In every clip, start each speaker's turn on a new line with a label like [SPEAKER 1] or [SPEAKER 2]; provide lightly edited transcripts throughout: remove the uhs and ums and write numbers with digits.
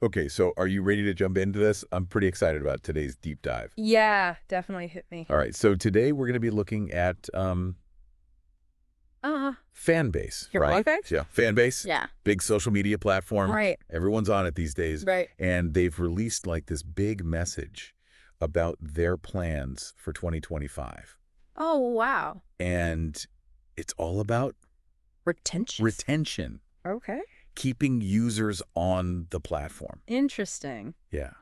[SPEAKER 1] Okay, so are you ready to jump into this? I'm pretty excited about today's deep dive.
[SPEAKER 2] Yeah, definitely hit me.
[SPEAKER 1] All right, so today we're going to be looking at
[SPEAKER 2] Uh-huh.
[SPEAKER 1] Fanbase,
[SPEAKER 2] Your
[SPEAKER 1] right?
[SPEAKER 2] Fanbase?
[SPEAKER 1] Yeah, Fanbase,
[SPEAKER 2] Yeah.
[SPEAKER 1] big social media platform.
[SPEAKER 2] Right.
[SPEAKER 1] Everyone's on it these days.
[SPEAKER 2] Right.
[SPEAKER 1] And they've released like this big message about their plans for 2025.
[SPEAKER 2] Oh, wow.
[SPEAKER 1] And it's all about retention,
[SPEAKER 2] Okay.
[SPEAKER 1] keeping users on the platform.
[SPEAKER 2] Interesting.
[SPEAKER 1] Yeah.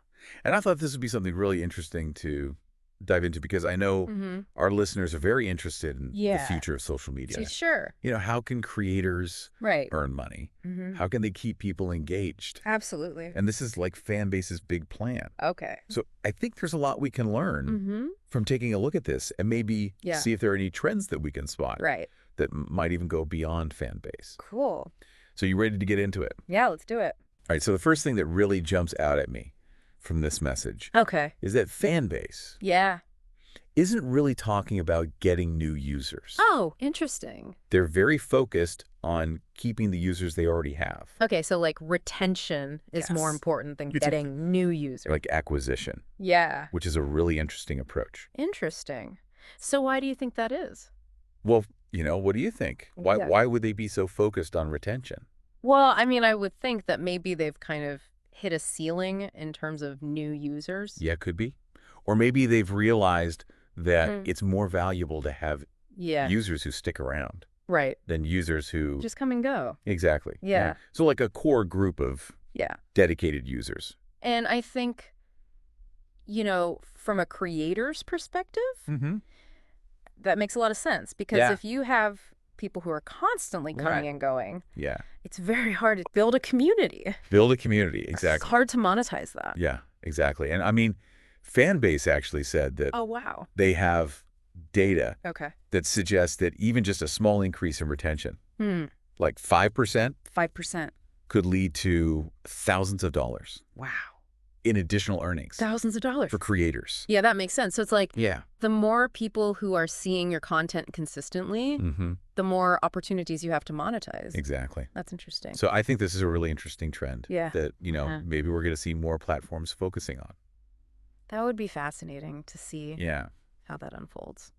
[SPEAKER 1] And I thought this would be something really interesting to dive into because I know
[SPEAKER 2] Mm-hmm.
[SPEAKER 1] our listeners are very interested in the
[SPEAKER 2] Yeah.
[SPEAKER 1] future of social media.
[SPEAKER 2] Sure.
[SPEAKER 1] You know, how can creators
[SPEAKER 2] Right.
[SPEAKER 1] earn money?
[SPEAKER 2] Mm-hmm.
[SPEAKER 1] How can they keep people engaged?
[SPEAKER 2] Absolutely.
[SPEAKER 1] And this is like Fanbase's big plan.
[SPEAKER 2] Okay.
[SPEAKER 1] So I think there's a lot we can learn
[SPEAKER 2] Mm-hmm.
[SPEAKER 1] from taking a look at this and maybe
[SPEAKER 2] Yeah.
[SPEAKER 1] see if there are any trends that we can spot
[SPEAKER 2] Right.
[SPEAKER 1] that might even go beyond Fanbase.
[SPEAKER 2] Cool.
[SPEAKER 1] So you ready to get into it?
[SPEAKER 2] Yeah, let's do it.
[SPEAKER 1] All right, so the first thing that really jumps out at me from this message
[SPEAKER 2] Okay.
[SPEAKER 1] is that Fanbase
[SPEAKER 2] Yeah.
[SPEAKER 1] isn't really talking about getting new users.
[SPEAKER 2] Oh, interesting.
[SPEAKER 1] They're very focused on keeping the users they already have,
[SPEAKER 2] Okay, so like retention is more
[SPEAKER 1] Yes.
[SPEAKER 2] important than
[SPEAKER 1] It's
[SPEAKER 2] getting new users.
[SPEAKER 1] like acquisition,
[SPEAKER 2] Yeah.
[SPEAKER 1] which is a really interesting approach.
[SPEAKER 2] Interesting. So why do you think that is?
[SPEAKER 1] Well, you know, what do you think? Why,
[SPEAKER 2] Yeah.
[SPEAKER 1] why would they be so focused on retention?
[SPEAKER 2] Well, I mean, I would think that maybe they've kind of hit a ceiling in terms of new users.
[SPEAKER 1] Yeah, could be. Or maybe they've realized that
[SPEAKER 2] Mm.
[SPEAKER 1] it's more valuable to have
[SPEAKER 2] Yeah.
[SPEAKER 1] users who stick around
[SPEAKER 2] Right.
[SPEAKER 1] than users who...
[SPEAKER 2] Just come and go.
[SPEAKER 1] Exactly.
[SPEAKER 2] Yeah.
[SPEAKER 1] So like a core group of
[SPEAKER 2] Yeah.
[SPEAKER 1] dedicated users.
[SPEAKER 2] And I think, from a creator's perspective,
[SPEAKER 1] Mm-hmm.
[SPEAKER 2] that makes a lot of sense. Because
[SPEAKER 1] Yeah.
[SPEAKER 2] if you have people who are constantly coming
[SPEAKER 1] Right.
[SPEAKER 2] and going,
[SPEAKER 1] Yeah.
[SPEAKER 2] it's very hard to build a community.
[SPEAKER 1] Build a community.
[SPEAKER 2] It's
[SPEAKER 1] Exactly.
[SPEAKER 2] hard to monetize that.
[SPEAKER 1] Yeah, exactly. And I mean, Fanbase actually said that
[SPEAKER 2] Oh, wow.
[SPEAKER 1] they have data
[SPEAKER 2] Okay.
[SPEAKER 1] that suggests that even just a small increase in retention, like 5%,
[SPEAKER 2] 5%.
[SPEAKER 1] could lead to thousands of dollars
[SPEAKER 2] Wow.
[SPEAKER 1] in additional earnings
[SPEAKER 2] Thousands of dollars.
[SPEAKER 1] for creators.
[SPEAKER 2] Yeah, that makes sense. So it's like
[SPEAKER 1] Yeah.
[SPEAKER 2] the more people who are seeing your content consistently,
[SPEAKER 1] Mm-hmm.
[SPEAKER 2] the more opportunities you have to monetize.
[SPEAKER 1] Exactly.
[SPEAKER 2] That's interesting.
[SPEAKER 1] So I think this is a really interesting trend
[SPEAKER 2] Yeah.
[SPEAKER 1] that,
[SPEAKER 2] Uh-huh.
[SPEAKER 1] maybe we're going to see more platforms focusing on.
[SPEAKER 2] That would be fascinating to see
[SPEAKER 1] Yeah.
[SPEAKER 2] how that unfolds.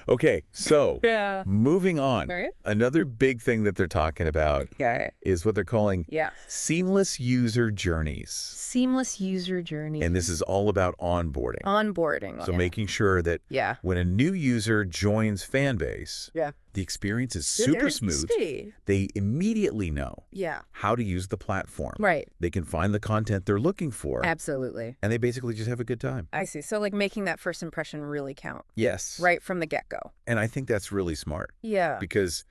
[SPEAKER 1] Okay, so
[SPEAKER 2] Yeah.
[SPEAKER 1] moving on.
[SPEAKER 2] Right?
[SPEAKER 1] Another big thing that they're talking about
[SPEAKER 2] Yeah.
[SPEAKER 1] is what they're calling
[SPEAKER 2] Yeah.
[SPEAKER 1] seamless user journeys.
[SPEAKER 2] Seamless user journey.
[SPEAKER 1] And this is all about onboarding.
[SPEAKER 2] Onboarding.
[SPEAKER 1] So
[SPEAKER 2] yeah.
[SPEAKER 1] making sure that
[SPEAKER 2] Yeah.
[SPEAKER 1] when a new user joins Fanbase,
[SPEAKER 2] Yeah.
[SPEAKER 1] the experience is super smooth. They immediately know
[SPEAKER 2] Yeah.
[SPEAKER 1] how to use the platform.
[SPEAKER 2] Right.
[SPEAKER 1] They can find the content they're looking for,
[SPEAKER 2] Absolutely.
[SPEAKER 1] and they basically just have a good time.
[SPEAKER 2] I see. So like making that first impression really count
[SPEAKER 1] Yes.
[SPEAKER 2] right from the get-go.
[SPEAKER 1] And I think that's really smart
[SPEAKER 2] Yeah.
[SPEAKER 1] because,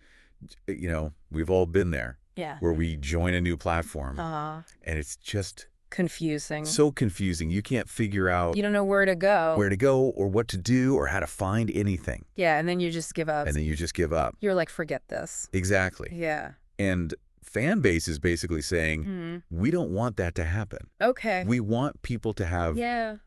[SPEAKER 1] we've all been there
[SPEAKER 2] Yeah.
[SPEAKER 1] where we join a new platform
[SPEAKER 2] Uh-huh.
[SPEAKER 1] and it's just
[SPEAKER 2] Confusing.
[SPEAKER 1] so confusing. You can't figure out
[SPEAKER 2] You don't know where to go.
[SPEAKER 1] where to go or what to do or how to find anything.
[SPEAKER 2] Yeah, and then you just give up.
[SPEAKER 1] And then you just give up.
[SPEAKER 2] You're like, forget this.
[SPEAKER 1] Exactly.
[SPEAKER 2] Yeah.
[SPEAKER 1] And Fanbase is basically saying,
[SPEAKER 2] Hmm.
[SPEAKER 1] we don't want that to happen.
[SPEAKER 2] Okay.
[SPEAKER 1] We want people to have
[SPEAKER 2] Yeah.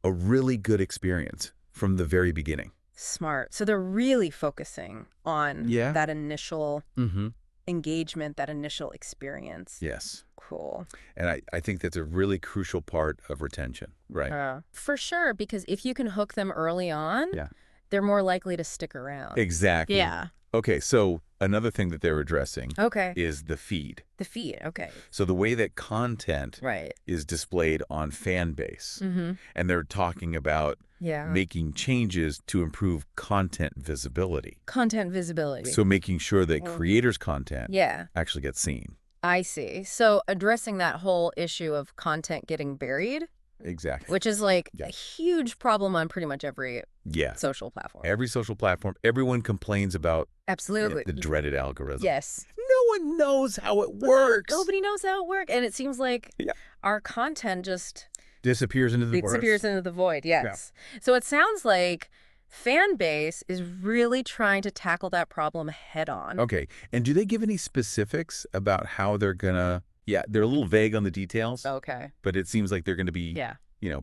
[SPEAKER 1] a really good experience from the very beginning.
[SPEAKER 2] Smart. So they're really focusing on
[SPEAKER 1] Yeah.
[SPEAKER 2] that initial
[SPEAKER 1] Mm-hmm.
[SPEAKER 2] engagement, that initial experience.
[SPEAKER 1] Yes.
[SPEAKER 2] Cool.
[SPEAKER 1] And I think that's a really crucial part of retention, right?
[SPEAKER 2] For sure, because if you can hook them early on,
[SPEAKER 1] Yeah.
[SPEAKER 2] they're more likely to stick around.
[SPEAKER 1] Exactly.
[SPEAKER 2] Yeah.
[SPEAKER 1] Okay, so another thing that they're addressing
[SPEAKER 2] Okay.
[SPEAKER 1] is the feed.
[SPEAKER 2] The feed. Okay.
[SPEAKER 1] So the way that content
[SPEAKER 2] Right.
[SPEAKER 1] is displayed on Fanbase.
[SPEAKER 2] Mm-hmm.
[SPEAKER 1] And they're talking about
[SPEAKER 2] Yeah.
[SPEAKER 1] making changes to improve content visibility.
[SPEAKER 2] Content visibility.
[SPEAKER 1] So making sure that creators' content
[SPEAKER 2] Yeah.
[SPEAKER 1] actually gets seen.
[SPEAKER 2] I see. So addressing that whole issue of content getting buried,
[SPEAKER 1] Exactly.
[SPEAKER 2] which is like
[SPEAKER 1] Yeah.
[SPEAKER 2] a huge problem on pretty much every
[SPEAKER 1] Yeah.
[SPEAKER 2] social platform.
[SPEAKER 1] Every social platform, everyone complains about
[SPEAKER 2] Absolutely.
[SPEAKER 1] the dreaded algorithm.
[SPEAKER 2] Yes.
[SPEAKER 1] No one knows how it works.
[SPEAKER 2] Nobody knows how it works. And it seems like
[SPEAKER 1] Yeah.
[SPEAKER 2] our content just
[SPEAKER 1] Disappears into the
[SPEAKER 2] disappears into the void. Yes. So it sounds like Fanbase is really trying to tackle that problem head on.
[SPEAKER 1] Okay. And do they give any specifics about how they're going to... Yeah, they're a little vague on the details,
[SPEAKER 2] Okay.
[SPEAKER 1] but it seems like they're going to be,
[SPEAKER 2] Yeah.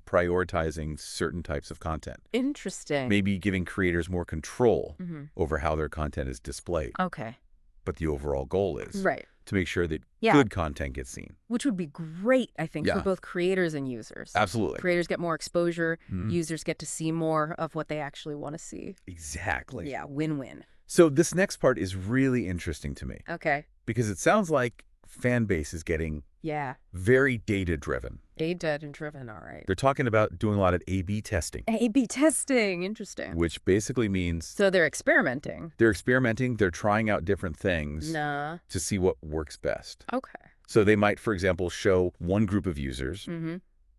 [SPEAKER 1] prioritizing certain types of content.
[SPEAKER 2] Interesting.
[SPEAKER 1] Maybe giving creators more control
[SPEAKER 2] Mm-hmm.
[SPEAKER 1] over how their content is displayed.
[SPEAKER 2] Okay.
[SPEAKER 1] but the overall goal is
[SPEAKER 2] Right.
[SPEAKER 1] to make sure that
[SPEAKER 2] Yeah.
[SPEAKER 1] good content gets seen.
[SPEAKER 2] Which would be great, I think, for
[SPEAKER 1] Yeah.
[SPEAKER 2] both creators and users.
[SPEAKER 1] Absolutely.
[SPEAKER 2] Creators get more exposure.
[SPEAKER 1] Mhm.
[SPEAKER 2] Users get to see more of what they actually want to see.
[SPEAKER 1] Exactly.
[SPEAKER 2] Yeah, win-win.
[SPEAKER 1] So this next part is really interesting to me
[SPEAKER 2] Okay.
[SPEAKER 1] because it sounds like Fanbase is getting
[SPEAKER 2] Yeah.
[SPEAKER 1] very data-driven.
[SPEAKER 2] Data-driven, all right.
[SPEAKER 1] They're talking about doing a lot of A/B testing,
[SPEAKER 2] A/B testing, interesting.
[SPEAKER 1] which basically means
[SPEAKER 2] So they're experimenting.
[SPEAKER 1] they're experimenting, they're trying out different things
[SPEAKER 2] Nah.
[SPEAKER 1] to see what works best.
[SPEAKER 2] Okay.
[SPEAKER 1] So they might, for example, show one group of users
[SPEAKER 2] Mm-hmm.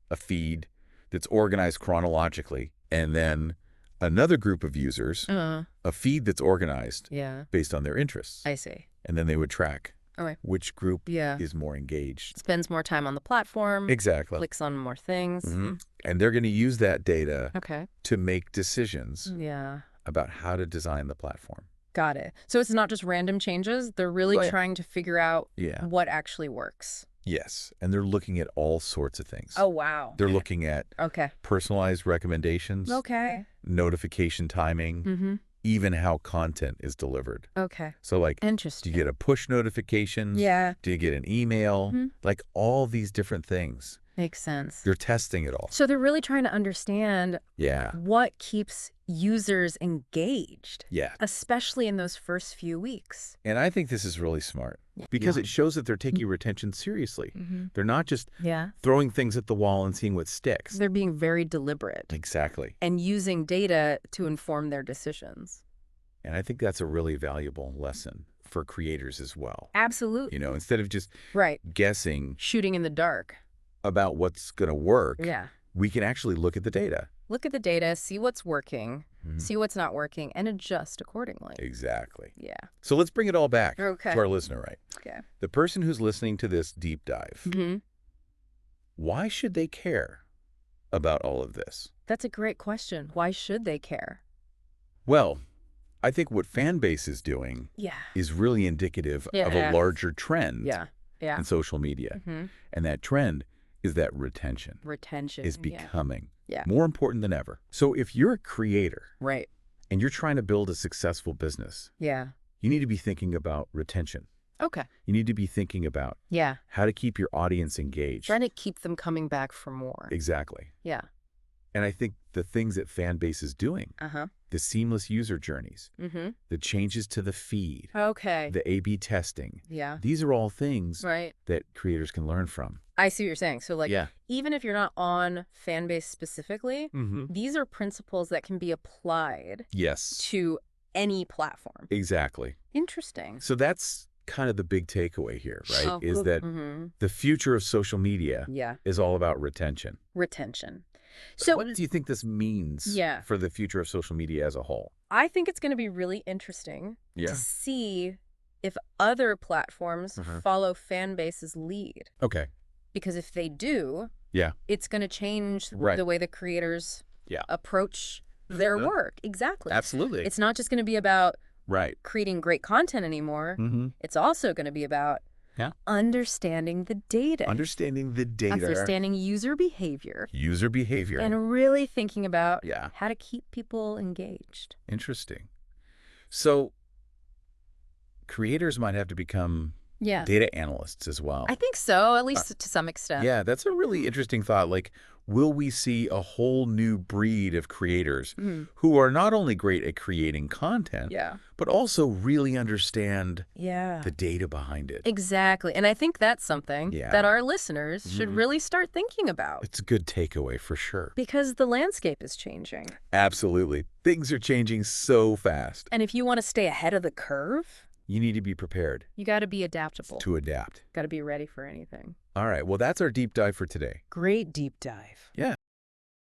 [SPEAKER 1] a feed that's organized chronologically, and then another group of users a feed that's organized
[SPEAKER 2] Yeah.
[SPEAKER 1] based on their interests.
[SPEAKER 2] I see.
[SPEAKER 1] And then they would track
[SPEAKER 2] Okay.
[SPEAKER 1] which group
[SPEAKER 2] Yeah.
[SPEAKER 1] is more engaged.
[SPEAKER 2] Spends more time on the platform.
[SPEAKER 1] Exactly.
[SPEAKER 2] Clicks on more things.
[SPEAKER 1] Mhm. And they're going to use that data
[SPEAKER 2] Okay.
[SPEAKER 1] to make decisions
[SPEAKER 2] Yeah.
[SPEAKER 1] about how to design the platform.
[SPEAKER 2] Got it. So it's not just random changes. They're really
[SPEAKER 1] Oh, yeah.
[SPEAKER 2] trying to figure out
[SPEAKER 1] Yeah.
[SPEAKER 2] what actually works.
[SPEAKER 1] Yes. And they're looking at all sorts of things.
[SPEAKER 2] Oh, wow.
[SPEAKER 1] They're looking at
[SPEAKER 2] Okay.
[SPEAKER 1] personalized recommendations,
[SPEAKER 2] Okay.
[SPEAKER 1] notification timing,
[SPEAKER 2] Mm-hmm.
[SPEAKER 1] even how content is delivered.
[SPEAKER 2] Okay.
[SPEAKER 1] So like, do
[SPEAKER 2] Interesting.
[SPEAKER 1] you get a push notification?
[SPEAKER 2] Yeah.
[SPEAKER 1] Do you get an email?
[SPEAKER 2] Mhm.
[SPEAKER 1] Like all these different things.
[SPEAKER 2] Makes sense.
[SPEAKER 1] They're testing it all.
[SPEAKER 2] So they're really trying to understand
[SPEAKER 1] Yeah.
[SPEAKER 2] what keeps users engaged,
[SPEAKER 1] Yeah.
[SPEAKER 2] especially in those first few weeks.
[SPEAKER 1] And I think this is really smart because
[SPEAKER 2] Yeah.
[SPEAKER 1] it shows that they're taking retention seriously.
[SPEAKER 2] Mm-hmm.
[SPEAKER 1] They're not just
[SPEAKER 2] Yeah.
[SPEAKER 1] throwing things at the wall and seeing what sticks.
[SPEAKER 2] They're being very deliberate
[SPEAKER 1] Exactly.
[SPEAKER 2] and using data to inform their decisions.
[SPEAKER 1] And I think that's a really valuable lesson for creators as well.
[SPEAKER 2] Absolutely.
[SPEAKER 1] You know, instead of just
[SPEAKER 2] Right.
[SPEAKER 1] guessing
[SPEAKER 2] Shooting in the dark.
[SPEAKER 1] about what's going to work,
[SPEAKER 2] Yeah.
[SPEAKER 1] we can actually look at the data.
[SPEAKER 2] Look at the data, see what's working,
[SPEAKER 1] Mhm.
[SPEAKER 2] see what's not working, and adjust accordingly.
[SPEAKER 1] Exactly.
[SPEAKER 2] Yeah.
[SPEAKER 1] So let's bring it all back
[SPEAKER 2] Okay.
[SPEAKER 1] to our listener, right?
[SPEAKER 2] Okay.
[SPEAKER 1] The person who's listening to this deep dive,
[SPEAKER 2] Mm-hmm.
[SPEAKER 1] why should they care about all of this?
[SPEAKER 2] That's a great question. Why should they care?
[SPEAKER 1] Well, I think what Fanbase is doing
[SPEAKER 2] Yeah.
[SPEAKER 1] is really indicative of
[SPEAKER 2] Yeah.
[SPEAKER 1] a larger trend
[SPEAKER 2] Yeah. Yeah.
[SPEAKER 1] in social media.
[SPEAKER 2] Mm-hmm.
[SPEAKER 1] And that trend is that retention
[SPEAKER 2] Retention.
[SPEAKER 1] is
[SPEAKER 2] Yeah.
[SPEAKER 1] becoming
[SPEAKER 2] Yeah.
[SPEAKER 1] more important than ever. So if you're a creator
[SPEAKER 2] Right.
[SPEAKER 1] and you're trying to build a successful business,
[SPEAKER 2] Yeah.
[SPEAKER 1] you need to be thinking about retention.
[SPEAKER 2] Okay.
[SPEAKER 1] You need to be thinking about
[SPEAKER 2] Yeah.
[SPEAKER 1] how to keep your audience engaged.
[SPEAKER 2] Trying to keep them coming back for more.
[SPEAKER 1] Exactly.
[SPEAKER 2] Yeah.
[SPEAKER 1] And I think the things that Fanbase is doing,
[SPEAKER 2] Uh-huh.
[SPEAKER 1] the seamless user journeys,
[SPEAKER 2] Mm-hmm.
[SPEAKER 1] the changes to the feed,
[SPEAKER 2] Okay.
[SPEAKER 1] the A/B testing,
[SPEAKER 2] Yeah.
[SPEAKER 1] these are all things
[SPEAKER 2] Right.
[SPEAKER 1] that creators can learn from.
[SPEAKER 2] I see what you're saying. So, like,
[SPEAKER 1] Yeah.
[SPEAKER 2] even if you're not on Fanbase specifically,
[SPEAKER 1] Mm-hmm.
[SPEAKER 2] these are principles that can be applied
[SPEAKER 1] Yes,
[SPEAKER 2] to any platform.
[SPEAKER 1] exactly.
[SPEAKER 2] Interesting.
[SPEAKER 1] So that's kind of the big takeaway here, right? Is that
[SPEAKER 2] Mm-hmm.
[SPEAKER 1] the future of social media
[SPEAKER 2] Yeah.
[SPEAKER 1] is all about retention.
[SPEAKER 2] Retention. So
[SPEAKER 1] what do you think this means
[SPEAKER 2] Yeah.
[SPEAKER 1] for the future of social media as a whole?
[SPEAKER 2] I think it's going to be really interesting to see if other platforms
[SPEAKER 1] Uh-huh.
[SPEAKER 2] follow Fanbase's lead.
[SPEAKER 1] Okay.
[SPEAKER 2] Because if they do,
[SPEAKER 1] Yeah.
[SPEAKER 2] it's going to change
[SPEAKER 1] Right.
[SPEAKER 2] the way the creators
[SPEAKER 1] Yeah.
[SPEAKER 2] approach their
[SPEAKER 1] Yeah.
[SPEAKER 2] work. Exactly.
[SPEAKER 1] Absolutely.
[SPEAKER 2] It's not just going to be about
[SPEAKER 1] right.
[SPEAKER 2] creating great content anymore.
[SPEAKER 1] Mm-hmm.
[SPEAKER 2] It's also going to be about understanding the data,
[SPEAKER 1] Understanding the data.
[SPEAKER 2] understanding user behavior,
[SPEAKER 1] User behavior.
[SPEAKER 2] and really thinking about
[SPEAKER 1] Yeah.
[SPEAKER 2] how to keep people engaged.
[SPEAKER 1] Interesting. So creators might have to become
[SPEAKER 2] Yeah.
[SPEAKER 1] data analysts as well.
[SPEAKER 2] I think so, at least to some extent.
[SPEAKER 1] Yeah, that's a really interesting thought. Like, will we see a whole new breed of creators
[SPEAKER 2] Mhm.
[SPEAKER 1] who are not only great at creating content,
[SPEAKER 2] Yeah.
[SPEAKER 1] but also really understand
[SPEAKER 2] Yeah.
[SPEAKER 1] the data behind it?
[SPEAKER 2] Exactly. And I think that's something
[SPEAKER 1] Yeah.
[SPEAKER 2] that our listeners should
[SPEAKER 1] Mhm.
[SPEAKER 2] really start thinking about
[SPEAKER 1] It's a good takeaway for sure.
[SPEAKER 2] because the landscape is changing.
[SPEAKER 1] Absolutely. Things are changing so fast.
[SPEAKER 2] And if you want to stay ahead of the curve,
[SPEAKER 1] You need to be prepared
[SPEAKER 2] you got to be adaptable.
[SPEAKER 1] to adapt.
[SPEAKER 2] Got to be ready for anything.
[SPEAKER 1] All right. Well, that's our deep dive for today.
[SPEAKER 2] Great deep dive.
[SPEAKER 1] Yeah.